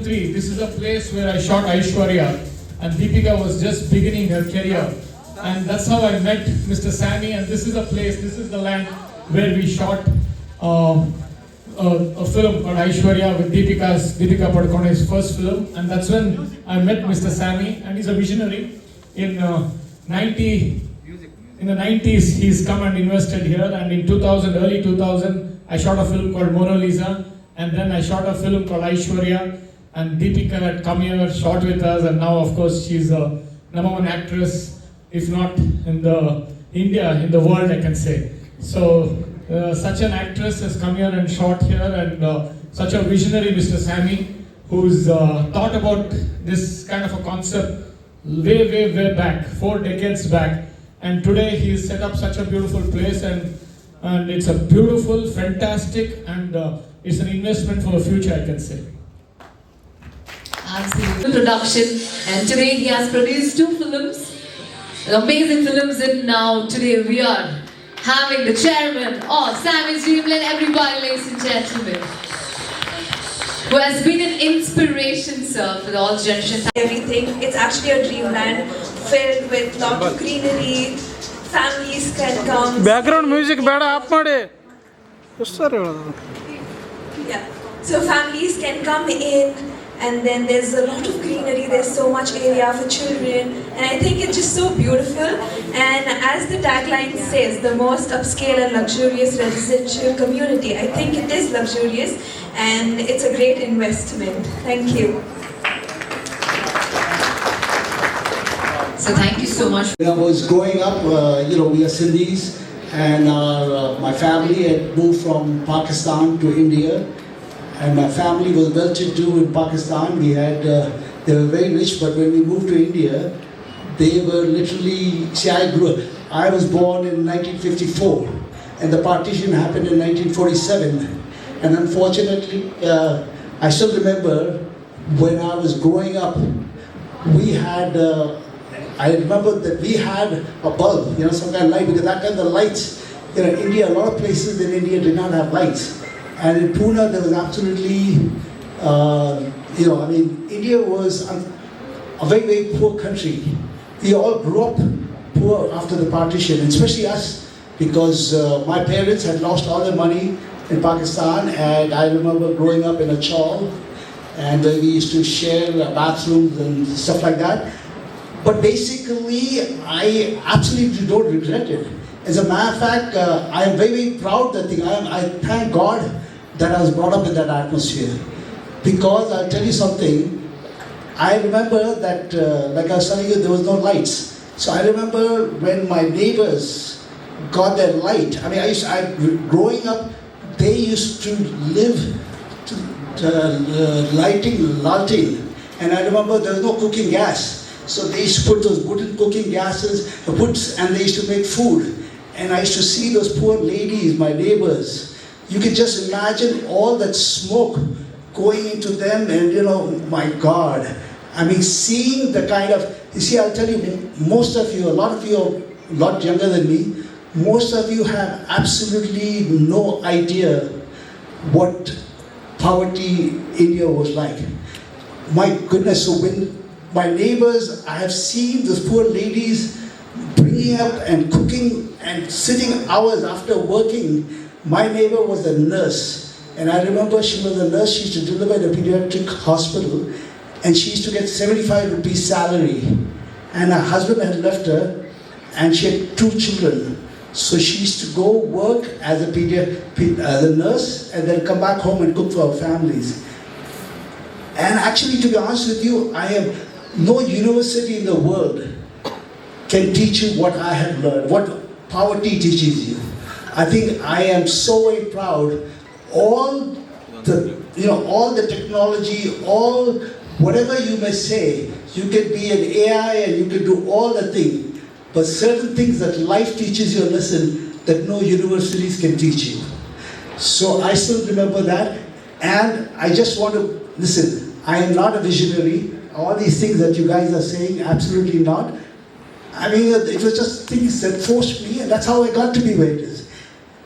This is a place where I shot Aishwarya, and Deepika was just beginning her career. And that's how I met Mr. Sammy, and this is a place, this is the land where we shot a film called Aishwarya with Deepika Padukone's first film. And that's when I met Mr. Sammy, and he's a visionary. In the 90s, he's come and invested here, and in 2000, early 2000, I shot a film called Mona Lisa, and then I shot a film called Aishwarya, and Deepika had come here, shot with us, and now of course she's a #1 actress, if not in the India, in the world I can say. So such an actress has come here and shot here, and such a visionary Mr. Sammy, who's thought about this kind of a concept way back, 4 decades back. And today he's set up such a beautiful place, and it's a beautiful, fantastic, and it's an investment for the future, I can say. Absolutely. Production, and today he has produced 2 films, amazing films, and now today we are having the chairman of Sammy's Dreamland, everybody, ladies and gentlemen, who has been an inspiration, sir, for all generations. Everything. It's actually a dreamland filled with lot of greenery. Families can come. Background music ಬೇಡ of ಮಾಡಿ Yeah. So families can come in, and then there's a lot of greenery. There's so much area for children, and I think it's just so beautiful. And as the tagline says, the most upscale and luxurious residential community. I think it is luxurious, and it's a great investment. Thank you. So thank you so much. When I was growing up, we are Sindhis, and my family had moved from Pakistan to India, and my family was well-to-do in Pakistan. They were very rich, but when we moved to India, they were literally. See, I was born in 1954, and the partition happened in 1947, and unfortunately, I still remember when I was growing up, I remember that we had a bulb, some kind of light, because that time the lights, India, a lot of places in India did not have lights. And in Pune, there was absolutely, India was a very, very poor country. We all grew up poor after the partition, especially us, because my parents had lost all their money in Pakistan, and I remember growing up in a chawl, and we used to share bathrooms and stuff like that. But basically, I absolutely don't regret it. As a matter of fact, I am very, very proud that I thank God that I was brought up in that atmosphere. Because I'll tell you something, I remember that, like I was telling you, there was no lights. So I remember when my neighbors got their light. Growing up, they used to live lighting laltane. And I remember there was no cooking gas. So they used to put those wooden cooking gases, and they used to make food. And I used to see those poor ladies, my neighbors. You can just imagine all that smoke going into them, and my God. Seeing the kind of, I'll tell you, most of you, a lot of you are a lot younger than me, most of you have absolutely no idea what poverty India was like. My goodness, so when my neighbors, I have seen those poor ladies bringing up and cooking and sitting hours after working. My neighbor was a nurse, and I remember she was a nurse. She used to deliver at a pediatric hospital, and she used to get 75 rupees salary. And her husband had left her, and she had 2 children. So she used to go work as a nurse, and then come back home and cook for her families. And actually, to be honest with you, no university in the world can teach you what I have learned, what poverty teaches you. I think I am so very proud. All the technology, whatever you may say, you can be an AI and you can do all the things, but certain things that life teaches you a lesson that no universities can teach you. So I still remember that, and I just want to listen. I am not a visionary. All these things that you guys are saying, absolutely not. It was just things that forced me, and that's how I got to be where it is.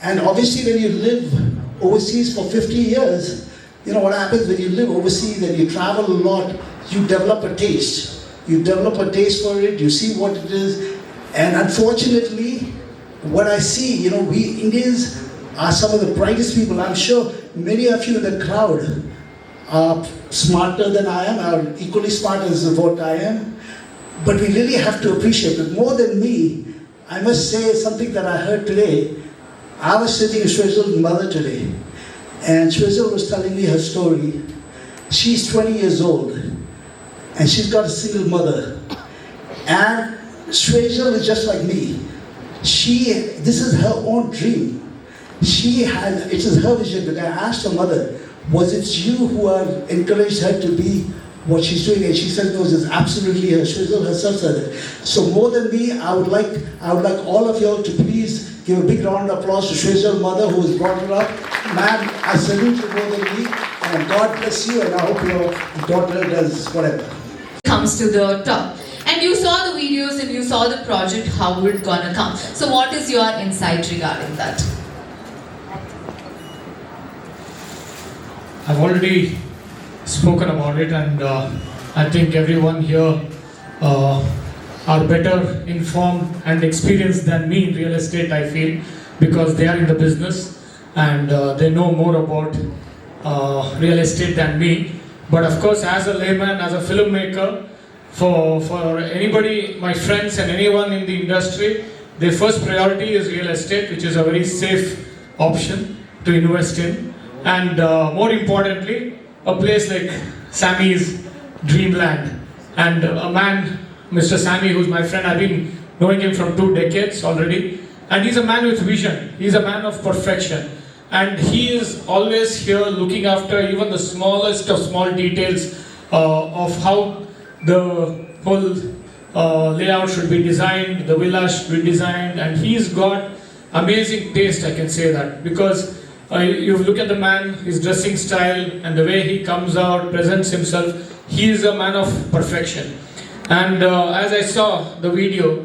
And obviously when you live overseas for 50 years, You know what happens when you live overseas and you travel a lot, you develop a taste. You develop a taste for it, you see what it is. And unfortunately, what I see, you know, we Indians are some of the brightest people. I'm sure many of you in the crowd are smarter than I am, are equally smart as what I am. But we really have to appreciate it. More than me, I must say something that I heard today. I was sitting with Shwezal's mother today, and Shwezal was telling me her story. She's 20 years old, and she's got a single mother. And Shwezal is just like me. This is her own dream. It is her vision. But I asked her mother, was it you who have encouraged her to be what she's doing? And she said, no, it's absolutely her. Shwezal herself said it. So more than me, I would like all of y'all to please give a big round of applause to Shwezal's mother who has brought her up. Ma'am, I salute you more than me, and God bless you, and I hope your daughter does whatever. Comes to the top. And you saw the videos and you saw the project, how it gonna come. So what is your insight regarding that? I've already spoken about it, and I think everyone here are better informed and experienced than me in real estate, I feel, because they are in the business and they know more about real estate than me. But of course, as a layman, as a filmmaker, for anybody, my friends and anyone in the industry, their first priority is real estate, which is a very safe option to invest in. And more importantly, a place like Sammy's Dreamland. And a man, Mr. Sammy, who's my friend, I've been knowing him from 2 decades already. And he's a man with vision. He's a man of perfection. And he is always here looking after even the smallest of small details of how the whole layout should be designed, the villa should be designed. And he's got amazing taste, I can say that. Because you look at the man, his dressing style and the way he comes out, presents himself, he is a man of perfection. And as I saw the video,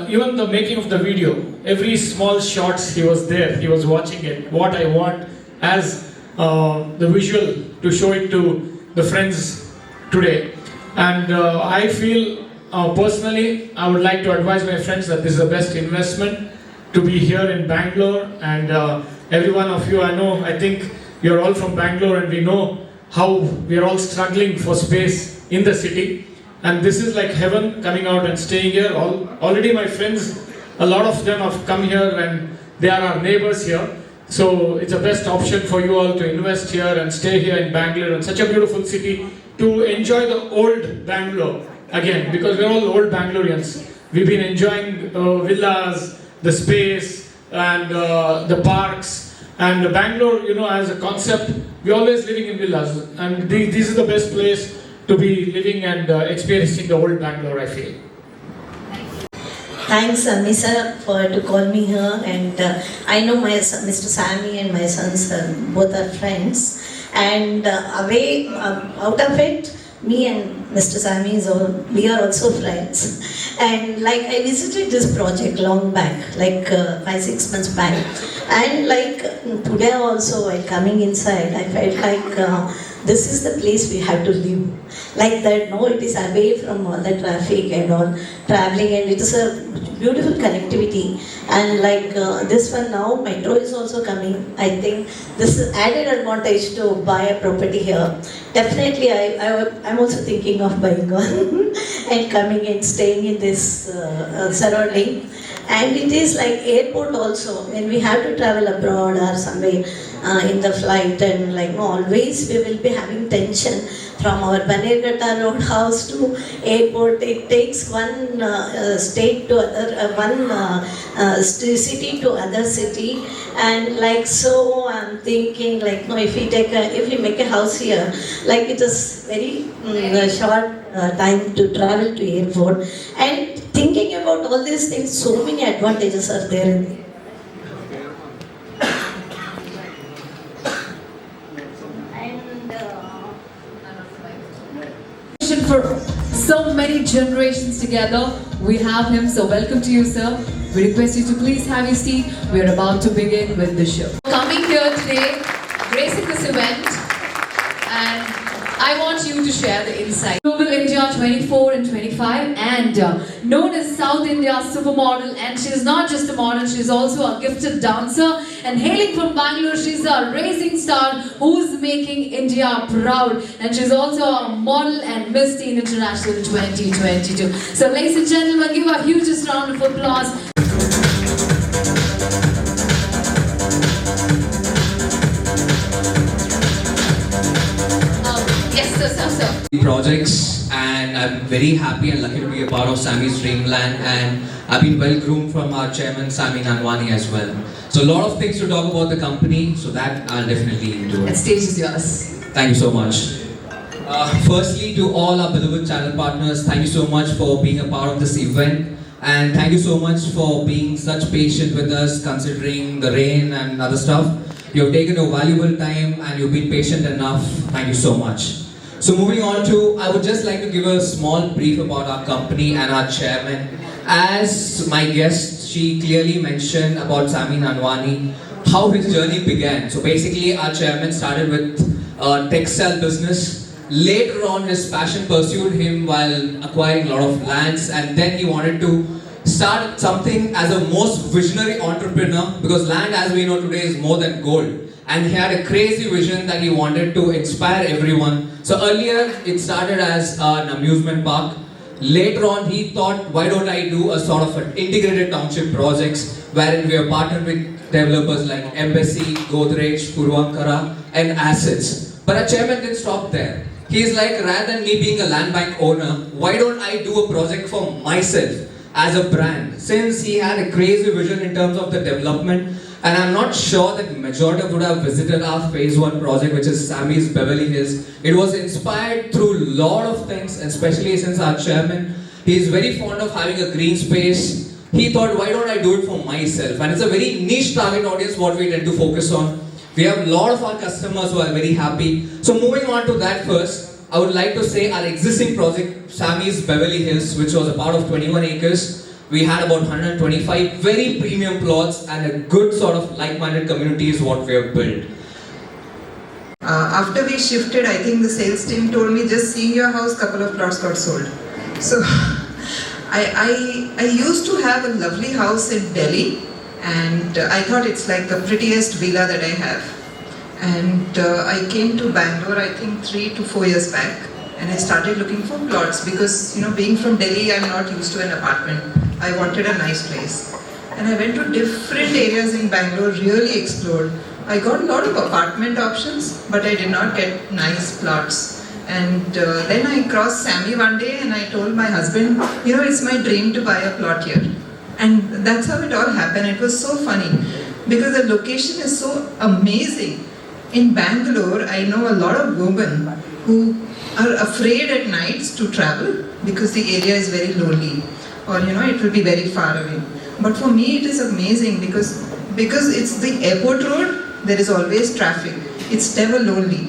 even the making of the video, every small shots he was there, he was watching it, what I want as the visual to show it to the friends today. And I feel personally, I would like to advise my friends that this is the best investment to be here in Bangalore. And every one of you, I think you're all from Bangalore, and we know how we are all struggling for space in the city. And this is like heaven, coming out and staying here. Already my friends, a lot of them have come here and they are our neighbors here. So it's the best option for you all to invest here and stay here in Bangalore, and such a beautiful city, to enjoy the old Bangalore again, because we're all old Bangaloreans. We've been enjoying villas, the space, and the parks. And Bangalore, as a concept, we're always living in villas. And this is the best place to be living and experiencing the old Bangalore, I feel. Thanks, Misa, to call me here. And I know my son, Mr. Sammy, and my sons both are friends. And away out of it, me and Mr. Sammy we are also friends. And like I visited this project long back, like 5-6 months back. And like today also, while coming inside, I felt like this is the place we have to live. Like that, no, it is away from all the traffic and all traveling, and it is a beautiful connectivity. And like this one now, metro is also coming. I think this is added advantage to buy a property here. Definitely, I'm also thinking of buying one and coming and staying in this surrounding. And it is like airport also, when we have to travel abroad or somewhere in the flight, and like always we will be having tension from our Banerghatta road house to airport. It takes one state to other, one city to other city, and like so I'm thinking like if we make a house here, like it is very short time to travel to airport. And thinking about all these things, so many advantages are there in it. For so many generations together, we have him. So welcome to you, sir. We request you to please have your seat. We are about to begin with the show. Coming here today, gracing this event, I want you to share the insight. Global India 24 and 25 and known as South India supermodel, and she's not just a model, she's also a gifted dancer, and hailing from Bangalore, she's a rising star who's making India proud, and she's also a model and Miss Teen International 2022. So ladies and gentlemen, give a hugest round of applause. Yes, sir. Projects, and I'm very happy and lucky to be a part of Sammy's Dreamland, and I've been well groomed from our chairman Sammy Nanwani as well. So a lot of things to talk about the company, so that I'll definitely do And it. stage is yours. Thank you so much. Firstly, to all our beloved channel partners, thank you so much for being a part of this event, and thank you so much for being such patient with us considering the rain and other stuff. You have taken your valuable time and you've been patient enough. Thank you so much. So moving on to, I would just like to give a small brief about our company and our chairman. As my guest, she clearly mentioned about Sammy Nanwani, how his journey began. So basically our chairman started with a textile business. Later on his passion pursued him while acquiring a lot of lands, and then he wanted to start something as a most visionary entrepreneur, because land as we know today is more than gold. And he had a crazy vision that he wanted to inspire everyone. So earlier it started as an amusement park. Later on he thought, why don't I do a sort of an integrated township projects wherein we are partnered with developers like Embassy, Godrej, Puravankara and Assets. But our chairman didn't stop there. He's like, rather than me being a land bank owner, why don't I do a project for myself as a brand? Since he had a crazy vision in terms of the development, and I'm not sure that majority would have visited our phase 1 project, which is Sammy's Beverly Hills. It was inspired through a lot of things, especially since our chairman, he is very fond of having a green space. He thought, why don't I do it for myself? And it's a very niche target audience what we tend to focus on. We have a lot of our customers who are very happy. So moving on to that first, I would like to say our existing project, Sammy's Beverly Hills, which was a part of 21 acres. We had about 125 very premium plots and a good sort of like-minded community is what we have built. After we shifted, I think the sales team told me, just seeing your house, couple of plots got sold. So I used to have a lovely house in Delhi, and I thought it's like the prettiest villa that I have. And I came to Bangalore, I think 3 to 4 years back, and I started looking for plots because, being from Delhi, I'm not used to an apartment. I wanted a nice place. And I went to different areas in Bangalore, really explored. I got a lot of apartment options, but I did not get nice plots. And then I crossed Sammy one day and I told my husband, it's my dream to buy a plot here. And that's how it all happened. It was so funny because the location is so amazing. In Bangalore, I know a lot of women who are afraid at nights to travel because the area is very lonely, or it will be very far away. But for me it is amazing because it's the airport road, there is always traffic. It's never lonely.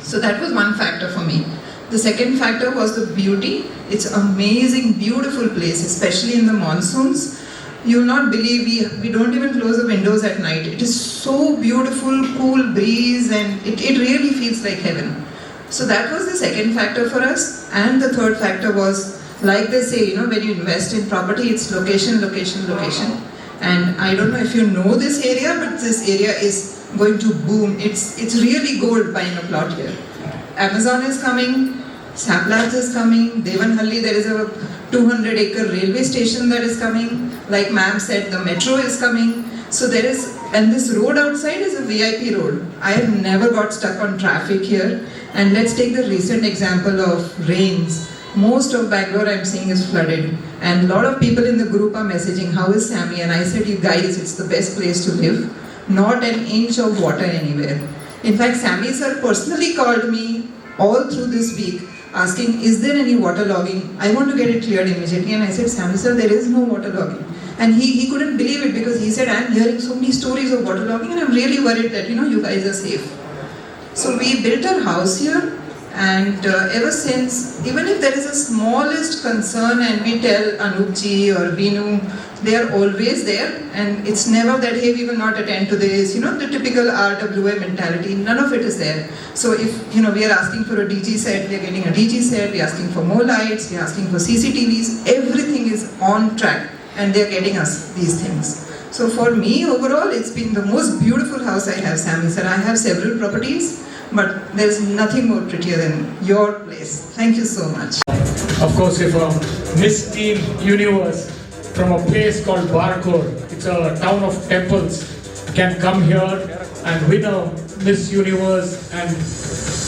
So that was one factor for me. The second factor was the beauty. It's amazing, beautiful place, especially in the monsoons. You will not believe we don't even close the windows at night. It is so beautiful, cool breeze, and it really feels like heaven. So that was the second factor for us. And the third factor was, like they say, when you invest in property, it's location, location, location. And I don't know if you know this area, but this area is going to boom. It's really gold buying a plot here. Amazon is coming, Saplabs is coming, Devanhalli, there is a 200-acre railway station that is coming. Like ma'am said, the metro is coming. So there is, and this road outside is a VIP road. I have never got stuck on traffic here. And let's take the recent example of rains. Most of Bangalore I'm seeing is flooded. And a lot of people in the group are messaging, how is Sammy? And I said, you guys, it's the best place to live. Not an inch of water anywhere. In fact, Sammy sir personally called me all through this week asking, is there any waterlogging? I want to get it cleared immediately. And I said, Sammy sir, there is no waterlogging. And he couldn't believe it because he said, I'm hearing so many stories of waterlogging and I'm really worried that, you guys are safe. So we built our house here And ever since, even if there is a smallest concern and we tell Anupji or Vinu, they are always there, and it's never that, hey, we will not attend to this, the typical RWA mentality, none of it is there. So if, we are asking for a DG set, we are getting a DG set, we are asking for more lights, we are asking for CCTVs, everything is on track, and they are getting us these things. So for me, overall, it's been the most beautiful house I have, Sammy sir. I have several properties, but there's nothing more prettier than your place. Thank you so much. Of course, if a Miss Teen Universe from a place called Barkor, it's a town of temples, can come here and win a Miss Universe and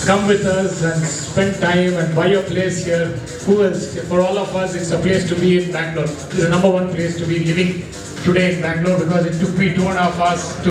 come with us and spend time and buy a place here, who else? For all of us, it's a place to be in Bangalore. It's the number one place to be living today in Bangalore, because it took me 2.5 hours to